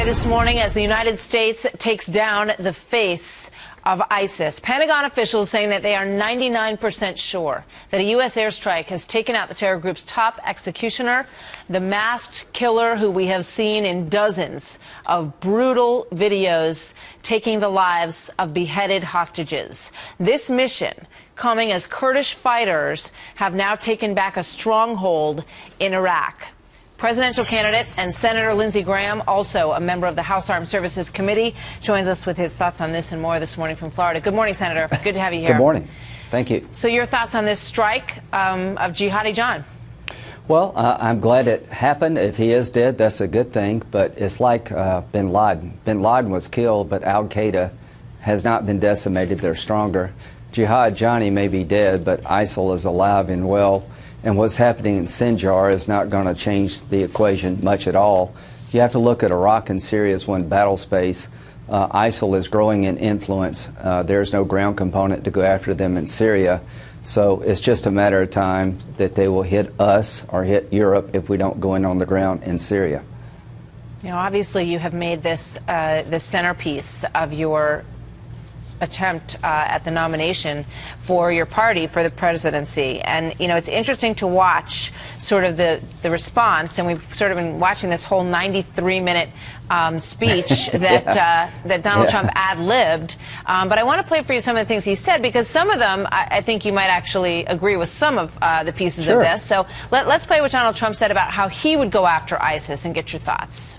story this morning as the United States takes down the face of ISIS. Pentagon officials saying that they are 99% sure that a U.S. airstrike has taken out the terror group's top executioner, the masked killer who we have seen in dozens of brutal videos taking the lives of beheaded hostages. This mission coming as Kurdish fighters have now taken back a stronghold in Iraq. Presidential candidate and Senator Lindsey Graham, also a member of the House Armed Services Committee, joins us with his thoughts on this and more this morning from Florida. Good morning, Senator. Good to have you here. Good morning. Thank you. So your thoughts on this strike of Jihadi John? Well, I'm glad it happened. If he is dead, that's a good thing. But it's like bin Laden. Bin Laden was killed, but Al-Qaeda has not been decimated. They're stronger. Jihad Johnny may be dead, but ISIL is alive and well. And what's happening in Sinjar is not going to change the equation much at all. You have to look at Iraq and Syria as one battle space. ISIL is growing in influence. There's no ground component to go after them in Syria. So it's just a matter of time that they will hit us or hit Europe if we don't go in on the ground in Syria. You know, obviously you have made this the centerpiece of your attempt at the nomination for your party for the presidency. And, you know, it's interesting to watch sort of the response, and we've sort of been watching this whole 93-minute speech that Donald Trump ad-libbed. But I want to play for you some of the things he said, because some of them, I think you might actually agree with some of the pieces of this. So let's play what Donald Trump said about how he would go after ISIS and get your thoughts.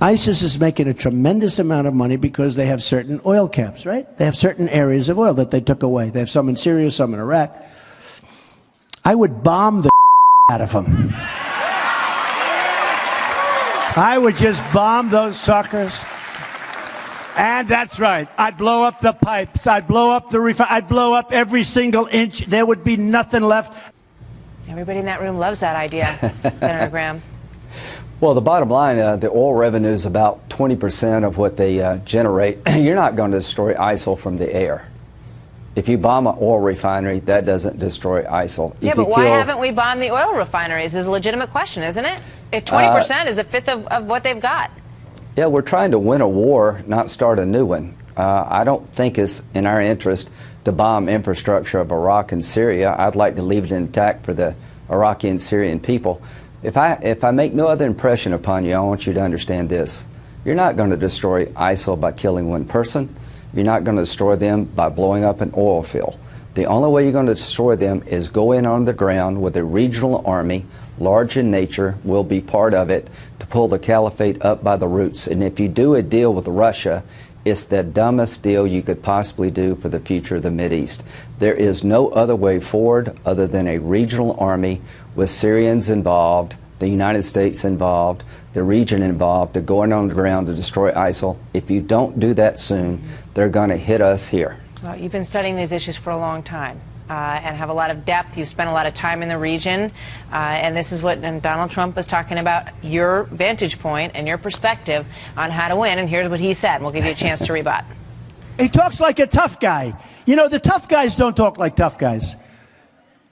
ISIS is making a tremendous amount of money because they have certain oil camps, right? They have certain areas of oil that they took away. They have some in Syria, some in Iraq. I would bomb the out of them. I would just bomb those suckers. And that's right. I'd blow up the pipes. I'd blow up the I'd blow up every single inch. There would be nothing left. Everybody in that room loves that idea, Senator Graham. Well, the bottom line, the oil revenue is about 20% of what they generate. You're not going to destroy ISIL from the air. If you bomb an oil refinery, that doesn't destroy ISIL. Yeah, but why haven't we bombed the oil refineries is a legitimate question, isn't it? If 20% is a fifth of what they've got. Yeah, we're trying to win a war, not start a new one. I don't think it's in our interest to bomb infrastructure of Iraq and Syria. I'd like to leave it intact for the Iraqi and Syrian people. If I make no other impression upon you, I want you to understand this. You're not going to destroy ISIL by killing one person. You're not going to destroy them by blowing up an oil field. The only way you're going to destroy them is go in on the ground with a regional army, large in nature, will be part of it, to pull the caliphate up by the roots. And if you do a deal with Russia, it's the dumbest deal you could possibly do for the future of the Mideast. There is no other way forward other than a regional army with Syrians involved, the United States involved, the region involved, to go in on the ground to destroy ISIL. If you don't do that soon, they're going to hit us here. Well, you've been studying these issues for a long time and have a lot of depth. You've spent a lot of time in the region, and this is what Donald Trump was talking about, your vantage point and your perspective on how to win, and here's what he said. We'll give you a chance to rebut. He talks like a tough guy. You know, the tough guys don't talk like tough guys.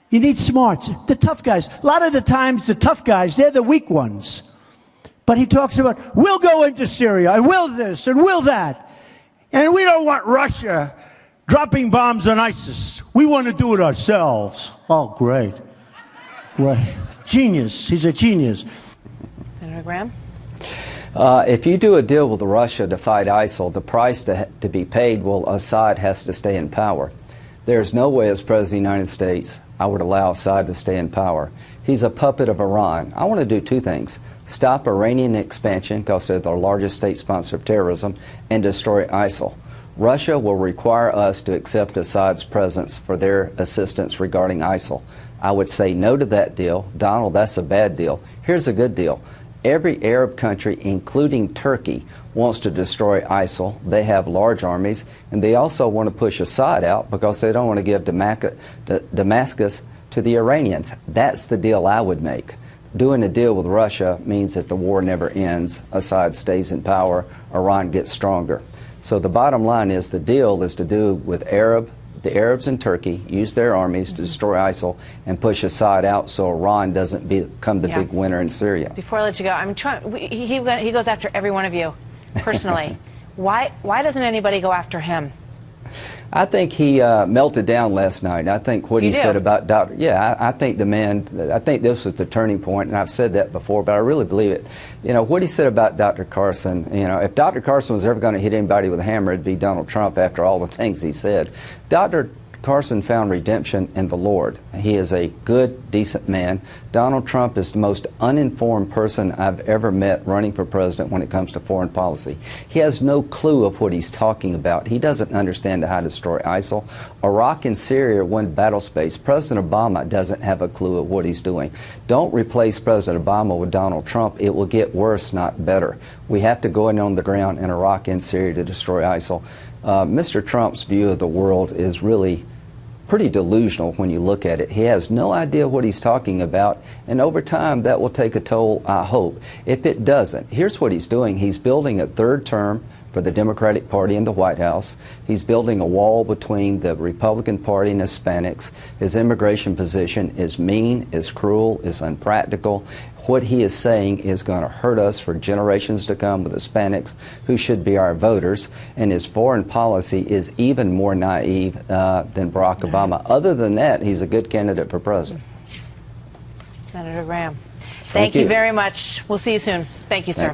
You need smarts. The tough guys. A lot of the times, the tough guys, they're the weak ones. But he talks about, we'll go into Syria, and will this, and will that. And we don't want Russia dropping bombs on ISIS. We want to do it ourselves. Oh, great. Great. Genius. He's a genius. Senator Graham? If you do a deal with Russia to fight ISIL, the price to be paid, well, Assad has to stay in power. There's no way as President of the United States I would allow Assad to stay in power. He's a puppet of Iran. I want to do two things. Stop Iranian expansion, because they're the largest state sponsor of terrorism, and destroy ISIL. Russia will require us to accept Assad's presence for their assistance regarding ISIL. I would say no to that deal. Donald, that's a bad deal. Here's a good deal. Every Arab country, including Turkey, wants to destroy ISIL. They have large armies, and they also want to push Assad out because they don't want to give Damascus to the Iranians. That's the deal I would make. Doing a deal with Russia means that the war never ends. Assad stays in power. Iran gets stronger. So the bottom line is the deal is to do with Arab the Arabs in Turkey use their armies to destroy ISIL and push Assad out so Iran doesn't become the big winner in Syria. Before I let you go, I'm trying. He goes after every one of you personally. Why doesn't anybody go after him? I think he melted down last night. I think what he said about Dr. Yeah, I think I think this was the turning point, and I've said that before, but I really believe it. You know, what he said about Dr. Carson, you know, if Dr. Carson was ever going to hit anybody with a hammer, it'd be Donald Trump after all the things he said. Dr. Carson found redemption in the Lord. He is a good, decent man. Donald Trump is the most uninformed person I've ever met running for president when it comes to foreign policy. He has no clue of what he's talking about. He doesn't understand how to destroy ISIL. Iraq and Syria are one battle space. President Obama doesn't have a clue of what he's doing. Don't replace President Obama with Donald Trump. It will get worse, not better. We have to go in on the ground in Iraq and Syria to destroy ISIL. Mr. Trump's view of the world is really pretty delusional when you look at it. He has no idea what he's talking about, and over time that will take a toll, I hope. If it doesn't, here's what he's doing. He's building a third term for the Democratic Party in the White House. He's building a wall between the Republican Party and Hispanics. His immigration position is mean, is cruel, is unpractical. What he is saying is going to hurt us for generations to come with Hispanics who should be our voters, and his foreign policy is even more naive than Barack Obama. Other than that, he's a good candidate for president. Senator Graham, thank you very much. We'll see you soon. Thank you, sir. Thanks.